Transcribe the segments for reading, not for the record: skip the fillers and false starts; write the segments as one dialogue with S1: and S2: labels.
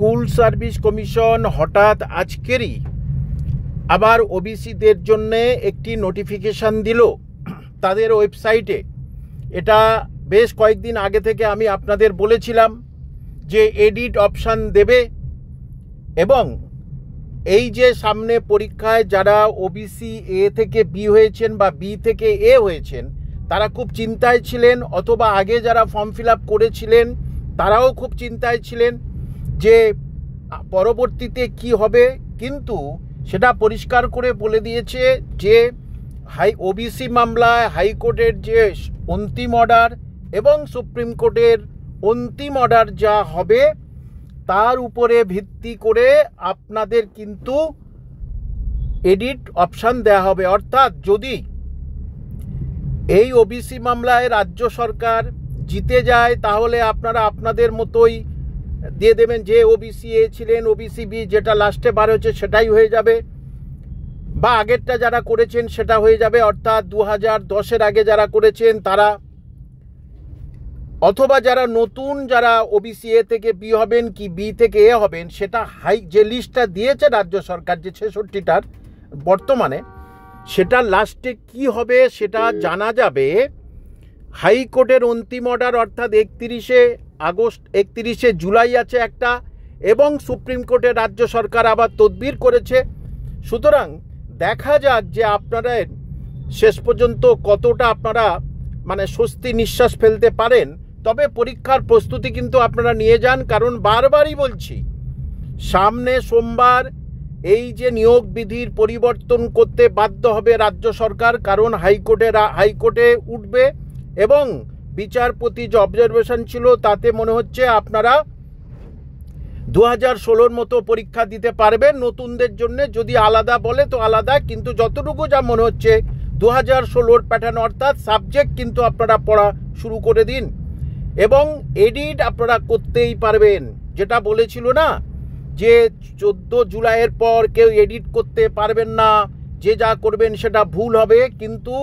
S1: School service commission হঠাৎ আজকেরই আবার ওবিসিদের জন্য একটি নোটিফিকেশান দিল তাদের ওয়েবসাইটে। এটা বেশ কয়েকদিন আগে থেকে আমি আপনাদের বলেছিলাম যে এডিট অপশান দেবে, এবং এই যে সামনে পরীক্ষায় যারা ওবিসি এ থেকে বি হয়েছেন বা বি থেকে এ হয়েছেন তারা খুব চিন্তায় ছিলেন, অথবা আগে যারা ফর্ম ফিল আপ করেছিলেন তারাও খুব চিন্তায় ছিলেন যে পরবর্তীতে কি হবে। কিন্তু সেটা পরিষ্কার করে বলে দিয়েছে যে ওবিসি মামলায় হাইকোর্টের যে অন্তিম অর্ডার এবং সুপ্রিম কোর্টের অন্তিম অর্ডার যা হবে তার উপরে ভিত্তি করে আপনাদের কিন্তু এডিট অপশান দেওয়া হবে। অর্থাৎ যদি এই ওবিসি মামলায় রাজ্য সরকার জিতে যায় তাহলে আপনারা আপনাদের মতোই দিয়ে দেবেন, যে ওবিসি এ ছিলেন ওবিসি বি যেটা লাস্টে বার হয়েছে সেটাই হয়ে যাবে, বা আগেরটা যারা করেছেন সেটা হয়ে যাবে, অর্থাৎ 2010-এর আগে যারা করেছেন তারা, অথবা যারা নতুন যারা ওবিসি এ থেকে বি হবেন কি বি থেকে এ হবেন সেটা যে লিস্টটা দিয়েছে রাজ্য সরকার যে 66টার বর্তমানে, সেটা লাস্টে কি হবে সেটা জানা যাবে হাইকোর্টের অন্তিম অর্ডার, অর্থাৎ 31শে জুলাই আছে একটা, এবং সুপ্রিম কোর্টের রাজ্য সরকার আবার তদবির করেছে। সুতরাং দেখা যাক যে আপনারা শেষ পর্যন্ত কতটা আপনারা স্বস্তি নিঃশ্বাস ফেলতে পারেন। তবে পরীক্ষার প্রস্তুতি কিন্তু আপনারা নিয়ে যান, কারণ বারবারই বলছি সামনে সোমবার এই যে নিয়োগ বিধির পরিবর্তন করতে বাধ্য হবে রাজ্য সরকার, কারণ হাইকোর্টে উঠবে, এবং বিচারপতি যে অবজারভেশন ছিল তাতে মনে হচ্ছে আপনারা 2016-র মতো পরীক্ষা দিতে পারবেন। নতুনদের জন্য যদি আলাদা বলে তো আলাদা, কিন্তু যতটুকু যা মনে হচ্ছে 2016-র প্যাটার্ন, অর্থাৎ সাবজেক্ট কিন্তু আপনারা পড়া শুরু করে দিন, এবং এডিট আপনারা করতেই পারবেন। যেটা বলেছিল না যে 14 জুলাইয়ের পর কেউ এডিট করতে পারবেন না, যে যা করবেন সেটা ভুল হবে, কিন্তু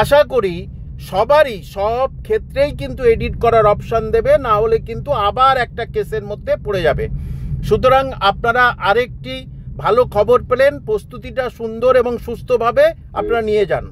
S1: আশা করি সবারই সব ক্ষেত্রেই কিন্তু এডিট করার অপশান দেবে, না হলে কিন্তু আবার একটা কেসের মধ্যে পড়ে যাবে। সুতরাং আপনারা আরেকটি ভালো খবর পেলেন, প্রস্তুতিটা সুন্দর এবং সুস্থভাবে আপনারা নিয়ে যান।